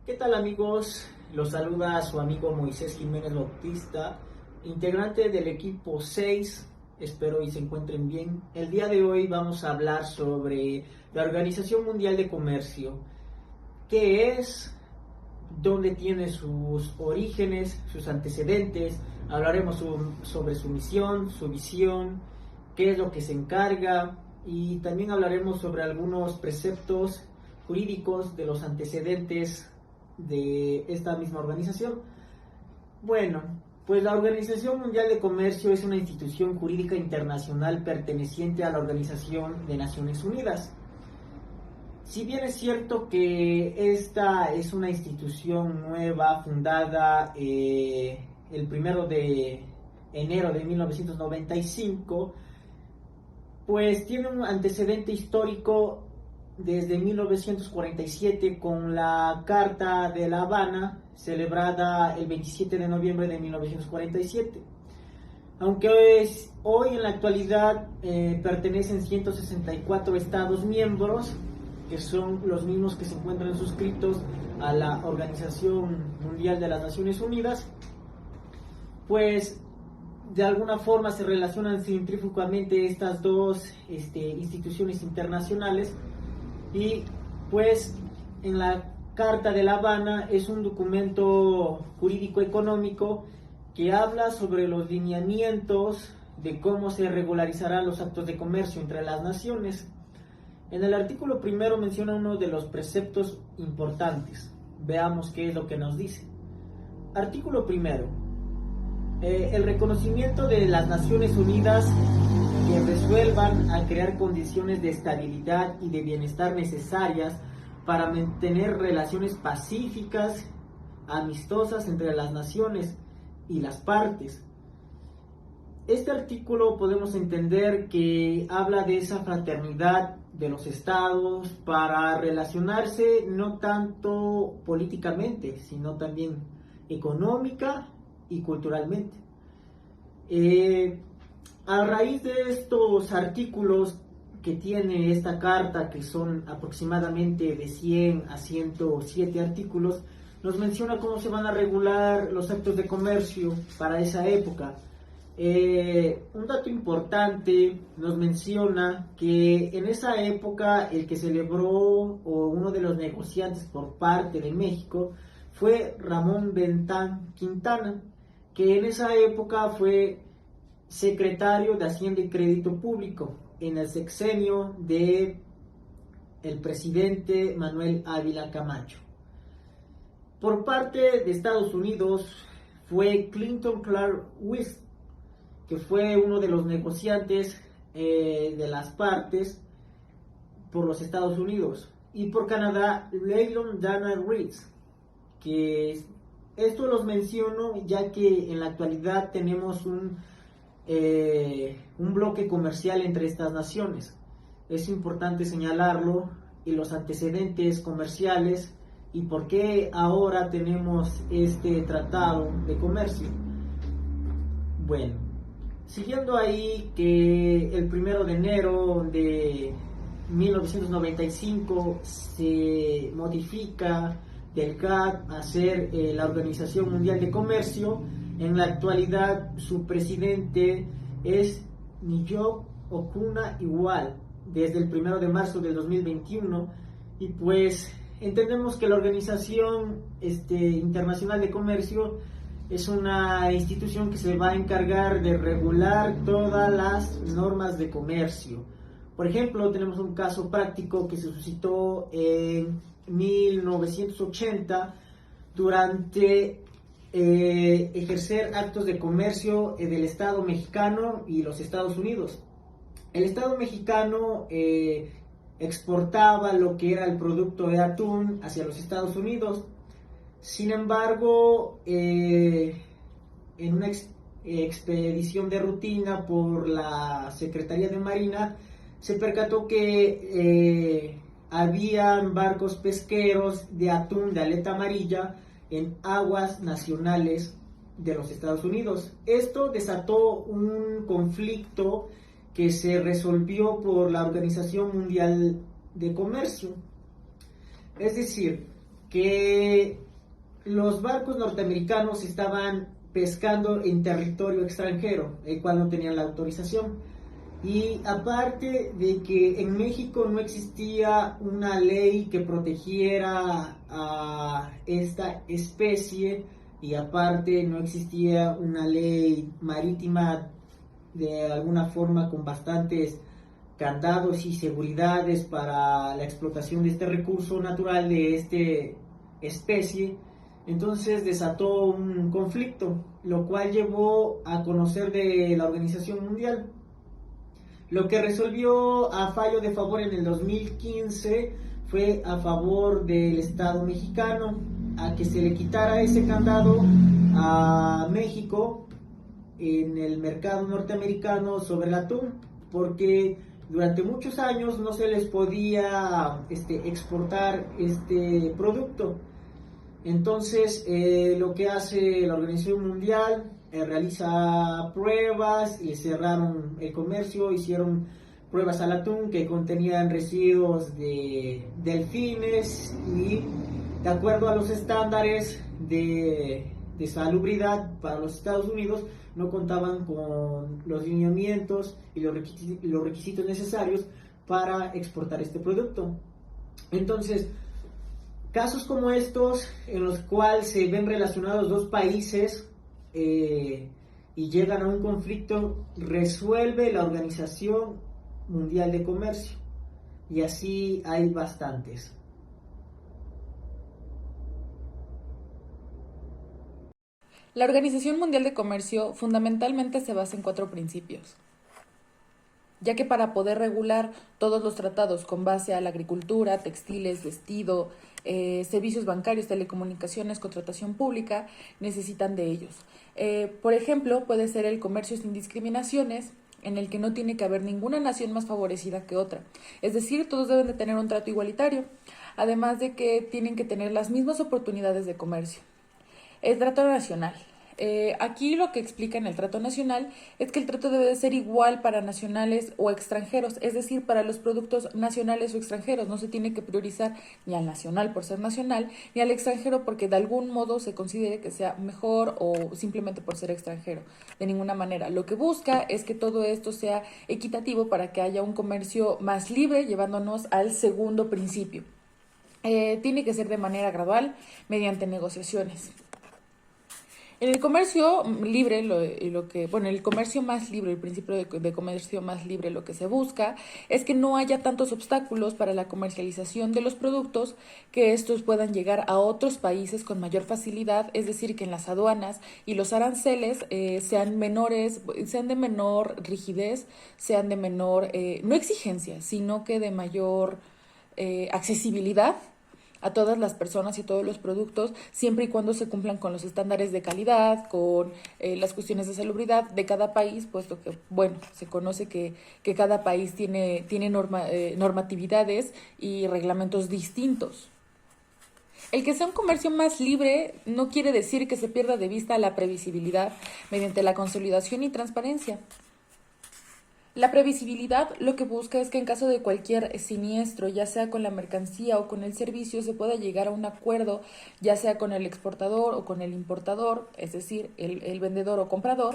¿Qué tal, amigos? Los saluda su amigo Moisés Jiménez Bautista, integrante del equipo 6. Espero y se encuentren bien. El día de hoy vamos a hablar sobre la Organización Mundial de Comercio. ¿Qué es? ¿Dónde tiene sus orígenes, sus antecedentes? Hablaremos sobre su misión, su visión, qué es lo que se encarga, y también hablaremos sobre algunos preceptos jurídicos de los antecedentes de esta misma organización. Bueno, pues la Organización Mundial de Comercio es una institución jurídica internacional perteneciente a la Organización de Naciones Unidas. Si bien es cierto que esta es una institución nueva, fundada el 1 de enero de 1995, pues tiene un antecedente histórico desde 1947 con la Carta de La Habana, celebrada el 27 de noviembre de 1947. Aunque hoy en la actualidad pertenecen 164 Estados miembros, que son los mismos que se encuentran suscritos a la Organización Mundial de las Naciones Unidas, pues de alguna forma se relacionan centrífugamente estas dos instituciones internacionales. Y pues en la Carta de La Habana es un documento jurídico económico que habla sobre los lineamientos de cómo se regularizarán los actos de comercio entre las naciones. En el artículo primero menciona uno de los preceptos importantes. Veamos qué es lo que nos dice. Artículo primero. El reconocimiento de las Naciones Unidas que resuelvan a crear condiciones de estabilidad y de bienestar necesarias para mantener relaciones pacíficas, amistosas entre las naciones y las partes. Este artículo podemos entender que habla de esa fraternidad de los estados para relacionarse no tanto políticamente, sino también económica y culturalmente. A raíz de estos artículos que tiene esta carta, que son aproximadamente de 100 a 107 artículos, nos menciona cómo se van a regular los actos de comercio para esa época. Un dato importante nos menciona que en esa época el que celebró, o uno de los negociantes por parte de México, fue Ramón Bentán Quintana, que en esa época fue secretario de Hacienda y Crédito Público en el sexenio de el presidente Manuel Ávila Camacho. Por parte de Estados Unidos fue Clinton Clark West, que fue uno de los negociantes de las partes por los Estados Unidos. Y por Canadá, Leylon Dana Reeds, que esto los menciono ya que en la actualidad tenemos un bloque comercial entre estas naciones. Es importante señalarlo, y los antecedentes comerciales y por qué ahora tenemos este tratado de comercio. Bueno, siguiendo ahí, que el 1 de enero de 1995 se modifica del GATT a ser la Organización Mundial de Comercio. En la actualidad su presidente es Nyok Okuna Igual, desde el 1 de marzo del 2021, y pues entendemos que la Organización Internacional de Comercio es una institución que se va a encargar de regular todas las normas de comercio. Por ejemplo, tenemos un caso práctico que se suscitó en 1980 durante ejercer actos de comercio del Estado mexicano y los Estados Unidos. El Estado mexicano exportaba lo que era el producto de atún hacia los Estados Unidos. Sin embargo, en una expedición de rutina por la Secretaría de Marina, se percató que habían barcos pesqueros de atún de aleta amarilla en aguas nacionales de los Estados Unidos. Esto desató un conflicto que se resolvió por la Organización Mundial de Comercio. Es decir, que los barcos norteamericanos estaban pescando en territorio extranjero, el cual no tenían la autorización. Y aparte de que en México no existía una ley que protegiera a esta especie, y aparte no existía una ley marítima de alguna forma con bastantes candados y seguridades para la explotación de este recurso natural, de esta especie, entonces desató un conflicto, lo cual llevó a conocer de la Organización Mundial, lo que resolvió a fallo de favor en el 2015 fue a favor del Estado mexicano, a que se le quitara ese candado a México en el mercado norteamericano sobre el atún, porque durante muchos años no se les podía exportar este producto. Entonces, lo que hace la Organización Mundial, realiza pruebas y cerraron el comercio, hicieron pruebas al atún que contenían residuos de delfines y, de acuerdo a los estándares de salubridad para los Estados Unidos, no contaban con los lineamientos y los requisitos necesarios para exportar este producto. Entonces, casos como estos, en los cuales se ven relacionados dos países y llegan a un conflicto, resuelve la Organización Mundial de Comercio. Y así hay bastantes. La Organización Mundial de Comercio fundamentalmente se basa en 4 principios, ya que para poder regular todos los tratados con base a la agricultura, textiles, vestido, servicios bancarios, telecomunicaciones, contratación pública, necesitan de ellos. Por ejemplo, puede ser el comercio sin discriminaciones, en el que no tiene que haber ninguna nación más favorecida que otra. Es decir, todos deben de tener un trato igualitario, además de que tienen que tener las mismas oportunidades de comercio. El trato nacional. Aquí lo que explica en el trato nacional es que el trato debe de ser igual para nacionales o extranjeros, es decir, para los productos nacionales o extranjeros. No se tiene que priorizar ni al nacional por ser nacional, ni al extranjero porque de algún modo se considere que sea mejor o simplemente por ser extranjero. De ninguna manera. Lo que busca es que todo esto sea equitativo para que haya un comercio más libre, llevándonos al segundo principio. Tiene que ser de manera gradual, mediante negociaciones. En el comercio libre, el comercio más libre, el principio de comercio más libre, lo que se busca es que no haya tantos obstáculos para la comercialización de los productos, que estos puedan llegar a otros países con mayor facilidad, es decir, que en las aduanas y los aranceles sean menores, sean de menor rigidez, sean de menor, no exigencia, sino que de mayor accesibilidad a todas las personas y todos los productos, siempre y cuando se cumplan con los estándares de calidad, con las cuestiones de salubridad de cada país, puesto que, bueno, se conoce que cada país tiene normatividades y reglamentos distintos. El que sea un comercio más libre no quiere decir que se pierda de vista la previsibilidad mediante la consolidación y transparencia. La previsibilidad lo que busca es que en caso de cualquier siniestro, ya sea con la mercancía o con el servicio, se pueda llegar a un acuerdo, ya sea con el exportador o con el importador, es decir, el vendedor o comprador,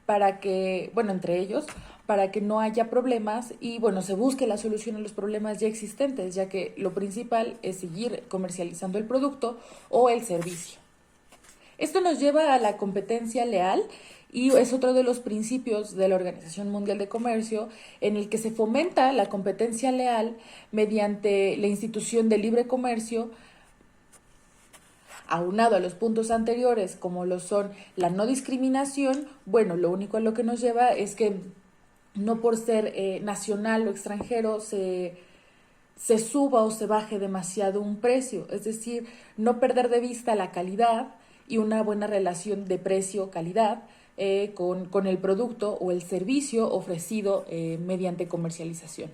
para que, entre ellos, para que no haya problemas y, se busque la solución a los problemas ya existentes, ya que lo principal es seguir comercializando el producto o el servicio. Esto nos lleva a la competencia leal y es otro de los principios de la Organización Mundial de Comercio, en el que se fomenta la competencia leal mediante la institución de libre comercio, aunado a los puntos anteriores, como lo son la no discriminación. Lo único a lo que nos lleva es que no por ser nacional o extranjero se suba o se baje demasiado un precio, es decir, no perder de vista la calidad y una buena relación de precio-calidad con el producto o el servicio ofrecido mediante comercialización.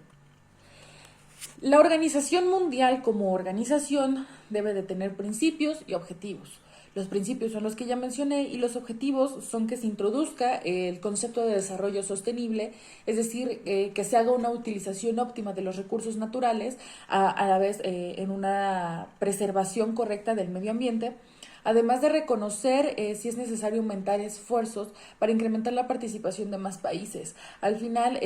La Organización Mundial como organización debe de tener principios y objetivos. Los principios son los que ya mencioné y los objetivos son que se introduzca el concepto de desarrollo sostenible, es decir, que se haga una utilización óptima de los recursos naturales, a la vez en una preservación correcta del medio ambiente, además de reconocer si es necesario aumentar esfuerzos para incrementar la participación de más países. Al final,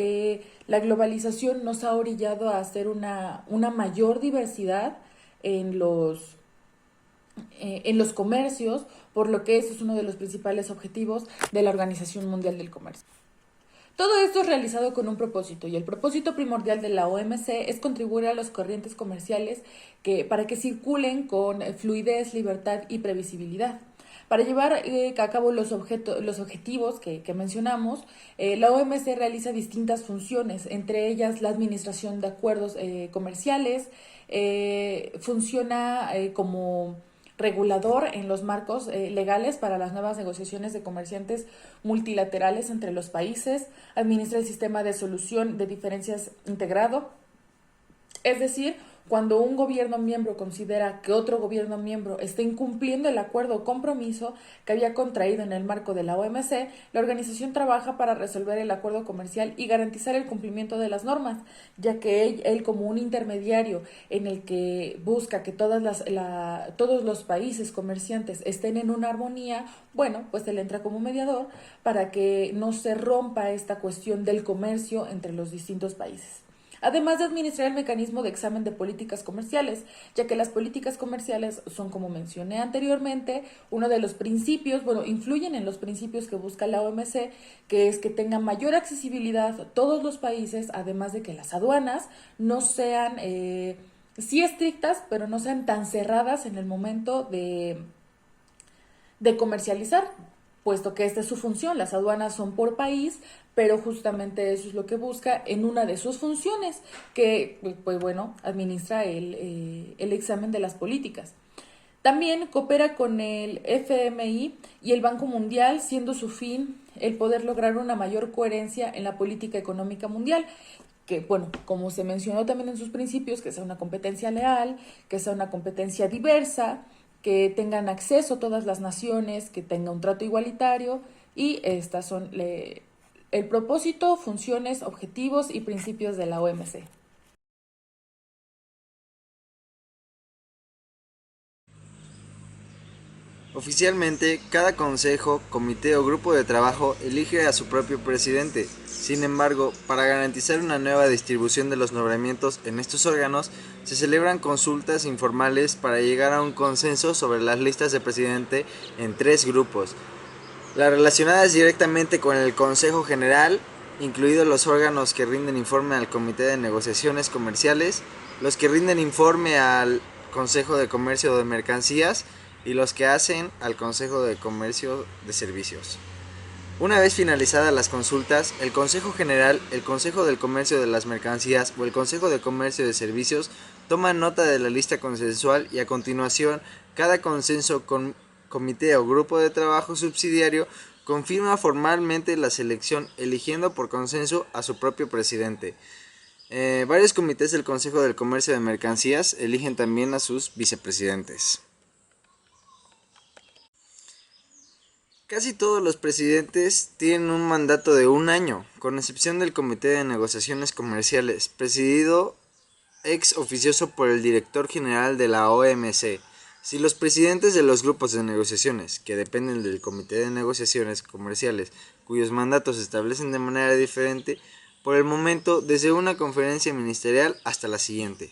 la globalización nos ha orillado a hacer una mayor diversidad en los comercios, por lo que ese es uno de los principales objetivos de la Organización Mundial del Comercio. Todo esto es realizado con un propósito, y el propósito primordial de la OMC es contribuir a las corrientes comerciales para que circulen con fluidez, libertad y previsibilidad. Para llevar a cabo los objetivos que mencionamos, la OMC realiza distintas funciones, entre ellas la administración de acuerdos comerciales, funciona como regulador en los marcos legales para las nuevas negociaciones de comerciantes multilaterales entre los países, administra el sistema de solución de diferencias integrado, es decir, cuando un gobierno miembro considera que otro gobierno miembro está incumpliendo el acuerdo o compromiso que había contraído en el marco de la OMC, la organización trabaja para resolver el acuerdo comercial y garantizar el cumplimiento de las normas, ya que él como un intermediario en el que busca que todos los países comerciantes estén en una armonía, bueno, pues él entra como mediador para que no se rompa esta cuestión del comercio entre los distintos países. Además de administrar el mecanismo de examen de políticas comerciales, ya que las políticas comerciales son, como mencioné anteriormente, uno de los principios, influyen en los principios que busca la OMC, que es que tenga mayor accesibilidad todos los países, además de que las aduanas no sean, sí estrictas, pero no sean tan cerradas en el momento de comercializar, puesto que esta es su función. Las aduanas son por país, pero justamente eso es lo que busca en una de sus funciones, que administra el examen de las políticas. También coopera con el FMI y el Banco Mundial, siendo su fin el poder lograr una mayor coherencia en la política económica mundial, que, como se mencionó también en sus principios, que sea una competencia leal, que sea una competencia diversa, que tengan acceso todas las naciones, que tenga un trato igualitario, y estas son el propósito, funciones, objetivos y principios de la OMC. Oficialmente, cada consejo, comité o grupo de trabajo elige a su propio presidente. Sin embargo, para garantizar una nueva distribución de los nombramientos en estos órganos, se celebran consultas informales para llegar a un consenso sobre las listas de presidente en 3 grupos. Las relacionadas directamente con el Consejo General, incluidos los órganos que rinden informe al Comité de Negociaciones Comerciales, los que rinden informe al Consejo de Comercio de Mercancías y los que hacen al Consejo de Comercio de Servicios. Una vez finalizadas las consultas, el Consejo General, el Consejo del Comercio de las Mercancías o el Consejo de Comercio de Servicios toman nota de la lista consensual y a continuación cada comité o grupo de trabajo subsidiario confirma formalmente la selección eligiendo por consenso a su propio presidente. Varios comités del Consejo del Comercio de Mercancías eligen también a sus vicepresidentes. Casi todos los presidentes tienen un mandato de 1 año, con excepción del Comité de Negociaciones Comerciales, presidido ex oficioso por el director general de la OMC. Si los presidentes de los grupos de negociaciones, que dependen del Comité de Negociaciones Comerciales, cuyos mandatos se establecen de manera diferente, por el momento desde una conferencia ministerial hasta la siguiente.